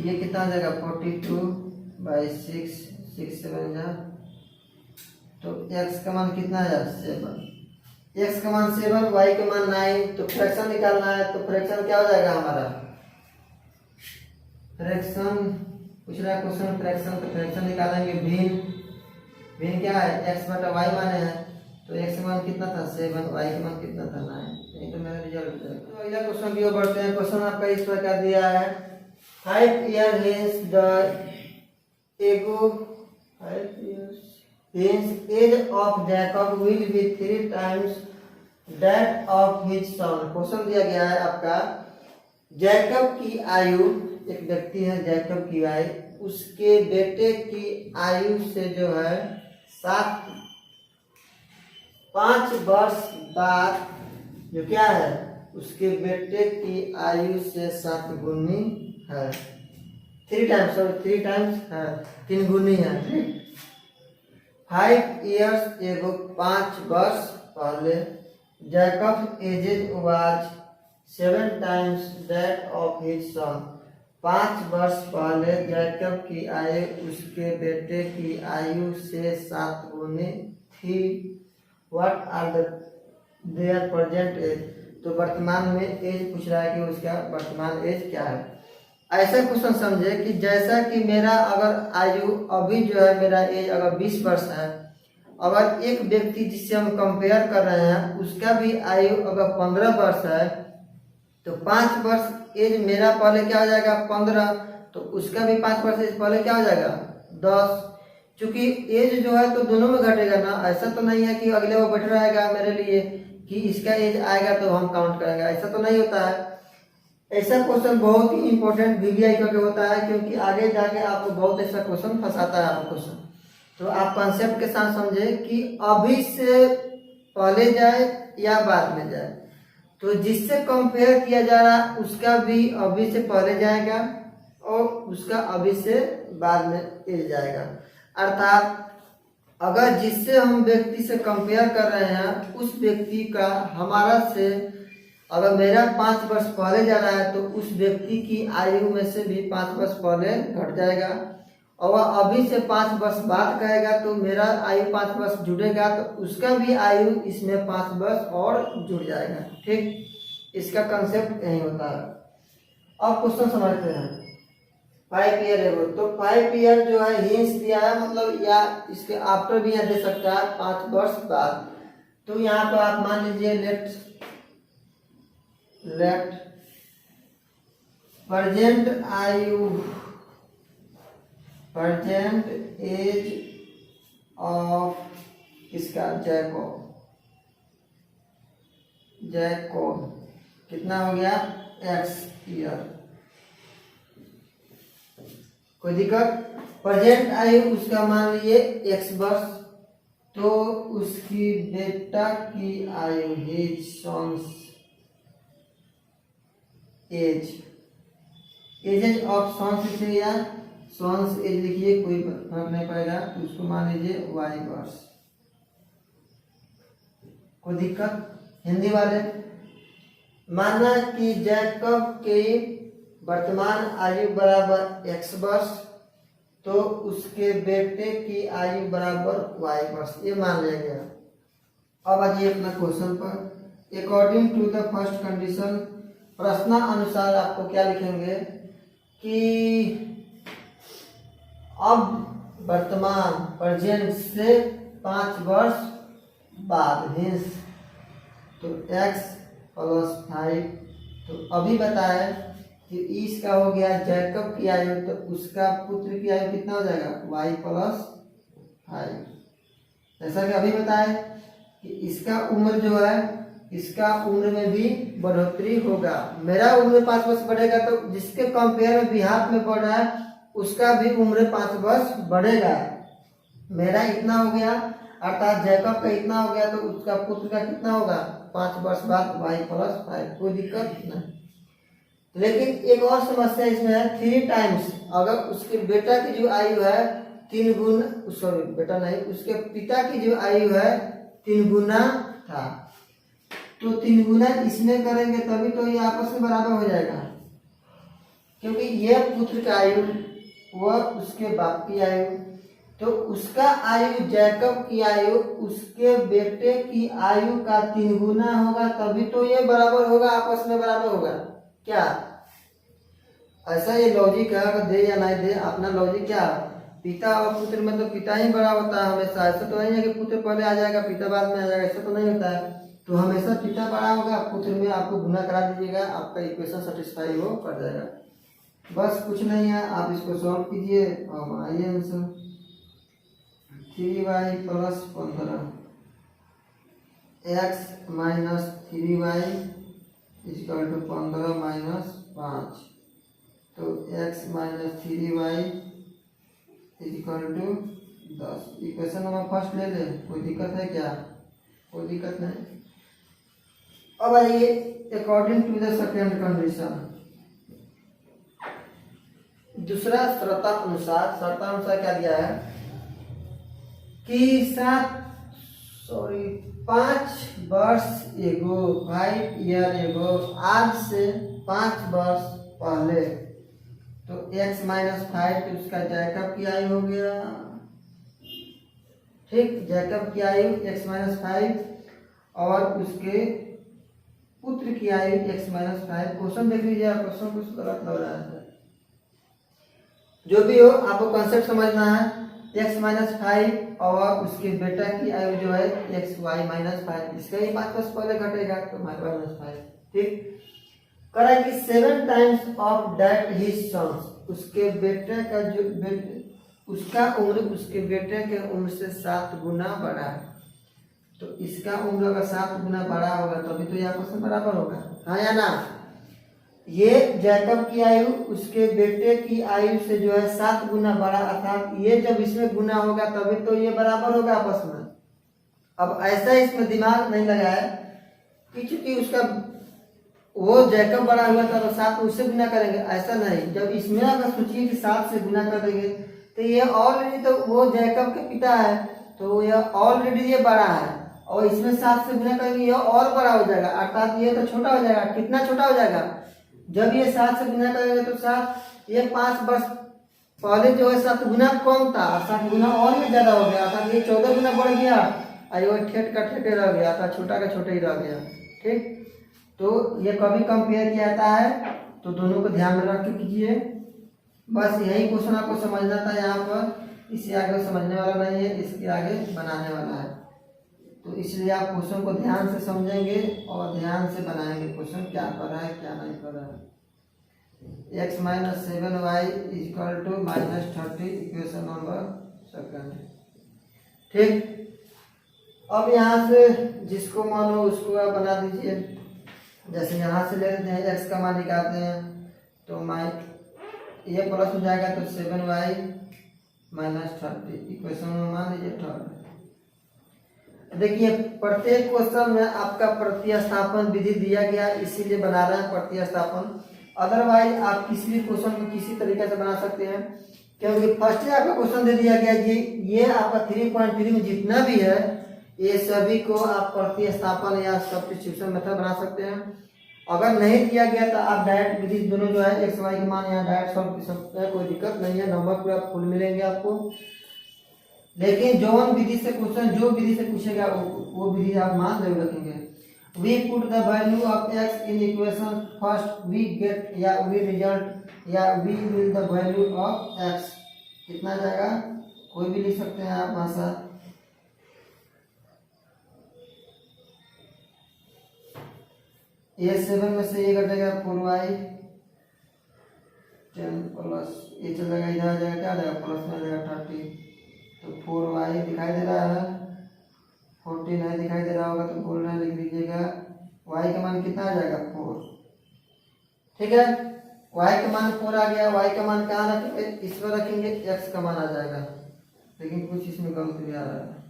ये कितना आ जाएगा 42/6, 6 7 जा, तो x का मान कितना आ जाएगा 7, x का मान 7, y का मान 9। तो फ्रैक्शन निकालना है, तो फ्रैक्शन क्या हो जाएगा हमारा, फ्रैक्शन पूछ रहा है क्वेश्चन, फ्रैक्शन, तो फ्रैक्शन निकालेंगे भिन्न क्या है x/y माने हैं, तो x का मान कितना था 7, y का मान कितना था 9। यही तो मेरा रिजल्ट है। तो अगला क्वेश्चन की ओर बढ़ते हैं। क्वेश्चन आपका इस प्रकार दिया है, 5 years hence the age of Jacob will be 3 times that of his son। Question दिया गया है आपका, जैकब की आयु, एक व्यक्ति है जैकब की आयु, उसके बेटे की आयु से जो है 5 वर्ष बाद जो क्या है, उसके बेटे की आयु से 7 गुनी है, 3 टाइम्स है, 3 गुनी है, ठीक। 5 years एगो 5 वर्ष पहले, Jacob aged was 7 times that of his son। 5 वर्ष पहले जैकब की आयु उसके बेटे की आयु से 7 गुनी थी। What are their present age. तो वर्तमान में एज पूछ रहा है कि उसका वर्तमान एज क्या है। ऐसा क्वेश्चन समझे कि जैसा कि मेरा अगर आयु अभी जो है, मेरा एज अगर 20 वर्ष है, अगर एक व्यक्ति जिससे हम कंपेयर कर रहे हैं उसका भी आयु अगर 15 वर्ष है, तो 5 वर्ष एज मेरा पहले क्या हो जाएगा 15, तो उसका भी 5 वर्ष एज पहले क्या हो जाएगा 10। चूंकि एज जो है तो दोनों में घटेगा ना, ऐसा तो नहीं है कि अगले वो बैठ रहेगा मेरे लिए कि इसका एज आएगा तो हम काउंट करेंगे, ऐसा तो नहीं होता है। ऐसा क्वेश्चन बहुत ही इंपॉर्टेंट वीवीआई करके होता है, क्योंकि आगे जाके आपको बहुत ऐसा क्वेश्चन फंसाता है आपको क्वेश्चन। तो आप कॉन्सेप्ट के साथ समझे कि अभी से पहले जाए या बाद में जाए। तो जिससे कंपेयर किया जा रहा उसका भी अभी से पहले जाएगा और उसका अभी से बाद में एज जाएगा। अर्थात अगर जिससे हम व्यक्ति से कंपेयर कर रहे हैं उस व्यक्ति का हमारा से अगर मेरा 5 वर्ष पहले जा रहा है तो उस व्यक्ति की आयु में से भी 5 वर्ष पहले घट जाएगा। और अभी से 5 वर्ष बाद कहेगा तो मेरा आयु 5 वर्ष जुड़ेगा तो उसका भी आयु इसमें 5 वर्ष और जुड़ जाएगा। ठीक, इसका कंसेप्ट यही होता है। अब क्वेश्चन समझते हैं। 5 ईयर एगो, तो 5 ईयर जो है हिंस दिया है, मतलब या इसके आफ्टर भी यहाँ दे सकता है 5 वर्ष बाद। तो यहाँ पर आप मान लीजिए लेट प्रेजेंट एज ऑफ इसका जैकब कितना हो गया x ईयर। कोई दिक्कत? प्रेजेंट आयु उसका मान लीजिए x वर्ष, तो उसकी बेटा की आयु his sons age of sons से या सन्स एज लिखिए, कोई फर्क नहीं पड़ेगा, तो उसको मान लीजिए y वर्ष। कोई दिक्कत? हिंदी वाले, माना कि जैकब की वर्तमान आयु बराबर x वर्ष, तो उसके बेटे की आयु बराबर y वर्ष, ये मान लिया गया। अब आइए अपना क्वेश्चन पर। According to the first condition, प्रश्न अनुसार आपको क्या लिखेंगे कि अब वर्तमान प्रेजेंट से 5 वर्ष बाद हिंस, तो x + 5, तो अभी बताए कि इसका हो गया जैकब की आयु, तो उसका पुत्र की आयु कितना हो जाएगा y + 5। जैसा कि अभी बताए कि इसका उम्र जो है, इसका उम्र में भी बढ़ोतरी होगा। मेरा उम्र 5 वर्ष बढ़ेगा, तो जिसके कंपेयर में बिहार में बढ़ रहा है उसका भी उम्र 5 वर्ष बढ़ेगा। मेरा इतना हो गया, अर्थात जैकब का इतना हो गया, तो उसका पुत्र का कितना होगा 5 वर्ष बाद y + 5। कोई दिक्कत नहीं। लेकिन एक और समस्या इसमें है, 3 टाइम्स, अगर उसके बेटा की जो आयु है 3 गुना, सॉरी बेटा नहीं, उसके पिता की जो आयु है 3 गुना था, तो 3 गुना इसमें करेंगे तभी तो ये आपस में बराबर हो जाएगा, क्योंकि ये पुत्र का आयु वह उसके बाप की आयु, तो उसका आयु जैकब की आयु उसके बेटे की आयु का 3 गुना होगा, तभी तो ये बराबर होगा, आपस में बराबर होगा। क्या ऐसा ये लॉजिक है? अगर दे या नहीं दे, अपना लॉजिक क्या, पिता और पुत्र में तो पिता ही बड़ा होता है हमेशा। ऐसा तो नहीं है कि पुत्र पहले आ जाएगा पिता बाद में आ जाएगा, ऐसा तो नहीं होता है। तो हमेशा पिता बड़ा होगा, पुत्र में आपको गुना करा दीजिएगा, आपका इक्वेशन सेटिस्फाई हो कर जाएगा। बस कुछ नहीं है, आप इसको सॉल्व कीजिए और आइए आंसर 3y + 15 x - 3y = 15 - 5, तो x - 3y = 10। Equation number first ले ले, कोई दिक्कत है क्या? कोई दिक्कत नहीं। अब आइए according to the second condition, दूसरा शर्तानुसार क्या दिया है कि 5 वर्ष एगो, 5 ईयर एगो, आज से 5 वर्ष पहले, तो x - 5, तो उसका जैकब की आयु हो गया। ठीक, जैकब की आयु x - 5 और उसके पुत्र की आयु x - 5। क्वेश्चन देख लीजिए, क्वेश्चन कुछ गलत लग रहा है, जो भी हो आपको कंसेप्ट समझना है। x - 5 और उसके बेटा की आयु जो है xy - 5, इसका ही 5 वर्ष पहले घटेगा, तो -5। ठीक, करा कि 7 times of that his sons, उसके बेटे का जो उसका उम्र उसके बेटे के उम्र से 7 गुना बड़ा है, तो इसका उम्र अगर 7 गुना बड़ा होगा तभी तो ये आपस में बराबर होगा, हाँ या ना? ये जैकब की आयु उसके बेटे की आयु से जो है 7 गुना बड़ा, अर्थात ये जब इसमें गुना होगा तभी तो ये बराबर होगा आपस में। अब ऐसा इसमें दिमाग नहीं लगाया कि चूंकि उसका वो जैकब बड़ा हुआ था तो 7 उससे गुना करेंगे, ऐसा नहीं। जब इसमें अगर सोचिए कि 7 से गुना कर देंगे तो ये ऑलरेडी, तो वो जैकब के पिता है, तो ये ऑलरेडी ये बड़ा है, और इसमें 7 से गुना करेंगे ये और बड़ा हो जाएगा, अर्थात ये तो छोटा हो जाएगा। कितना छोटा हो जाएगा? जब ये 7 से गुना करेंगे तो 7, ये 5 वर्ष पहले जो है 7 गुना कम था, 7 गुना और भी ज्यादा हो गया था, ये 14 गुना बढ़ गया और वो ठेठ का ठेठे रह गया था, छोटा का छोटा ही रह गया। ठीक, तो ये कभी कंपेयर किया जाता है, तो दोनों को ध्यान में रख के कीजिए। बस यही क्वेश्चन आपको समझना था यहाँ पर, इससे आगे समझने वाला नहीं है, इसके आगे बनाने वाला है। तो इसलिए आप क्वेश्चन को ध्यान से समझेंगे और ध्यान से बनाएंगे क्वेश्चन क्या कर रहा है क्या नहीं कर रहा है। x minus 7y equal to -30 equation number second. ठीक, अब यहाँ से जिसको मानो उसको आप बना दीजिए। जैसे यहाँ से ले लेते हैं x का मान निकालते हैं, तो ये प्लस हो जाएगा, तो 7y माइनस 30 इक्वेशन में मान लीजिए थर्ड। देखिए प्रत्येक क्वेश्चन में आपका प्रतिस्थापन विधि दिया गया, इसीलिए बना रहे हैं प्रतिस्थापन। अदरवाइज आप किसी भी क्वेश्चन को किसी तरीके से बना सकते हैं, क्योंकि फर्स्ट ही आपका क्वेश्चन दे दिया गया ये आपका 3.3 में जितना भी है ये सभी को आप प्रतिस्थापन या सब्स्टिट्यूशन मेथड बना सकते हैं। अगर नहीं दिया गया तो आप डायरेक्ट विधि दोनों जो है एक्स वाई के मान यहाँ डायरेक्ट सॉल्व कर सकते हैं, कोई दिक्कत नहीं है, नंबर पूरा फुल मिलेंगे आपको। लेकिन जो विधि से क्वेश्चन जो विधि से पूछेगा वो विधि आप मान जरूर रखेंगे। We put the value of x in equation first we get या वी रिजल्ट या we will the value of x। कितना जाएगा, कोई भी लिख सकते हैं आप भाषा। ये 7 में से ये घटेगा 4y 10 प्लस ये चल जाएगा, इधर आ जाएगा, क्या आ जाएगा प्लस में आ जाएगा 30, तो 4y दिखाई दे रहा है, 14 है दिखाई दे रहा होगा, तो बोल रहे हैं लिख लीजिएगा y का मान कितना आ जाएगा 4। ठीक है, y का मान 4 आ गया, y का मान कहाँ रखेंगे, इसमें रखेंगे, x का मान आ जाएगा। लेकिन कुछ इसमें गलती भी आ रहा है,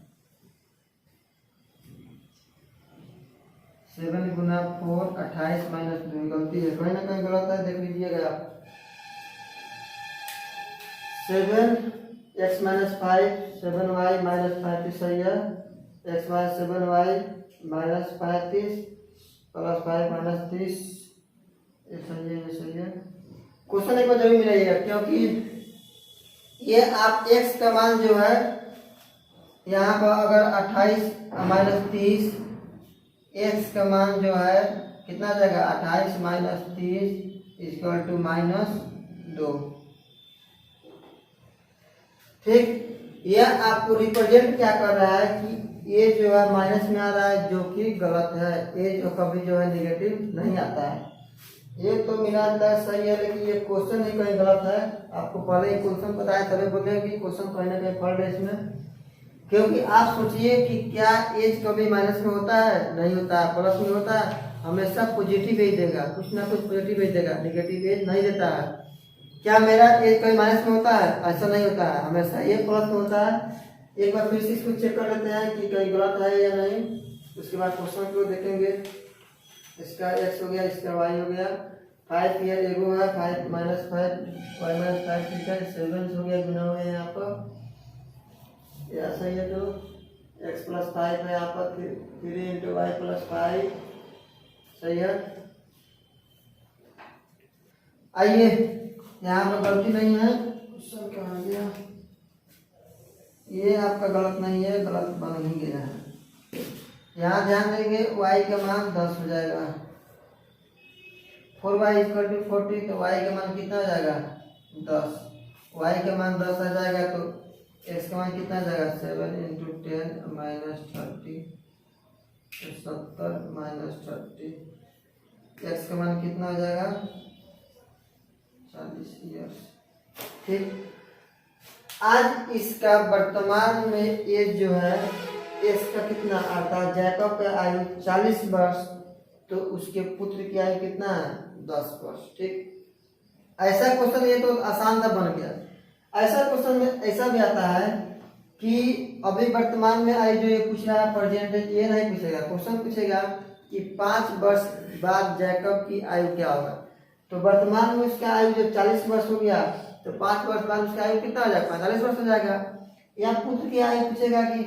7 गुना 4 28 माइनस 2 गलती है, कहीं ना कहीं गलत है, देख लीजिएगा आप। 7x माइनस 5 7y माइनस 35 सही है, x minus 7y minus 35 plus 5 minus 30 ये सही है, ये सही है। क्वेश्चन एक बार जरूर मिलाइएगा, क्योंकि ये आप x का मान जो है यहाँ पर अगर 28 माइनस 30 x का मान जो है कितना आ जाएगा 28 माइनस 30 इक्वल टू -2। ठीक, यह आपको रिप्रेजेंट क्या कर रहा है कि ये जो है माइनस में आ रहा है, जो कि गलत है। ये जो कभी जो है नेगेटिव नहीं आता है, ये तो मिला जुला सही है, लेकिन ये क्वेश्चन ही कहीं गलत है। आपको पहले ही क्वेश्चन पता है तभी बोले कि क्वेश्चन कहीं ना कहीं फॉल्ट है इसमें। क्योंकि आप सोचिए कि क्या एज कभी माइनस में होता है, नहीं होता है, प्लस में होता है, हमेशा पॉजिटिव एज देगा, कुछ ना कुछ पॉजिटिव एज देगा, नेगेटिव एज नहीं देता है। क्या मेरा एज कभी माइनस में होता है, ऐसा नहीं होता है, हमेशा ये प्लस में होता है। एक बार फिर से इसको चेक कर लेते हैं कि कहीं गलत है या नहीं, उसके बाद क्वेश्चन को देखेंगे। इसका x हो गया, इसका y हो गया, 5 ईयर एगो है, 5 माइनस 5 y माइनस 5 ठीक है, 7 हो गया, गुना हो गया यहाँ पर, या सही है, तो x प्लस 5 है यहाँ पर 3 इंटू वाई प्लस 5 सही है। आइए यहाँ पर गलती नहीं है, क्वेश्चन क्या आ गया, ये आपका गलत नहीं है, गलत बन ही गया है। यहाँ ध्यान देंगे y का मान 10 हो जाएगा, 4y इक्वल टू 40, तो y का मान कितना आ जाएगा 10, y का मान 10 आ जाएगा, तो x का मान कितना आ जाएगा 7 इंटू 10 माइनस 30 70 माइनस 30, x का मान कितना आ जाएगा 40 ईयर्स। ठीक, आज इसका वर्तमान में एज जो है इसका कितना आता है, जैकब का आयु 40 वर्ष, तो उसके पुत्र की आयु कितना है 10 वर्ष। ठीक, ऐसा क्वेश्चन ये तो आसान था बन गया। ऐसा क्वेश्चन में ऐसा भी आता है कि अभी वर्तमान में आयु जो ये पूछ रहा है प्रेजेंट, ये नहीं पूछेगा, क्वेश्चन पूछेगा कि 5 वर्ष बाद जैकब की आयु क्या होगा। तो वर्तमान में उसका आयु जब 40 वर्ष हो गया, तो 5 वर्ष बाद उसका आयु कितना हो जाएगा 45 वर्ष हो जाएगा। या पुत्र की आयु पूछेगा कि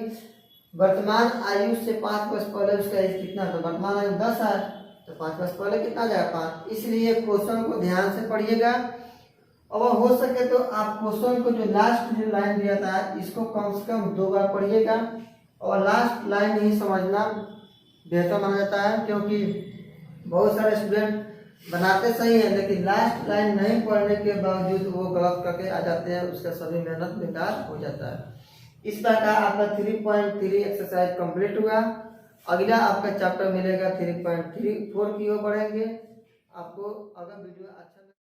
वर्तमान आयु से 5 वर्ष पहले उसका एज कितना, तो वर्तमान आयु 10 है, तो 5 वर्ष पहले कितना आ जाएगा 5। इसलिए क्वेश्चन को ध्यान से पढ़िएगा और हो सके तो आप क्वेश्चन को जो लास्ट जो लाइन दिया था इसको कम से कम 2 बार पढ़िएगा, और लास्ट लाइन ही समझना बेहतर माना जाता है, क्योंकि बहुत सारे स्टूडेंट बनाते सही है लेकिन लास्ट लाइन नहीं पढ़ने के बावजूद वो गलत करके आ जाते हैं, उसका सभी मेहनत बेकार हो जाता है। इस प्रकार आपका 3.3 एक्सरसाइज कंप्लीट हुआ। अगला आपका चैप्टर मिलेगा 3.34 की ओर बढ़ेंगे। आपको अगर वीडियो अच्छा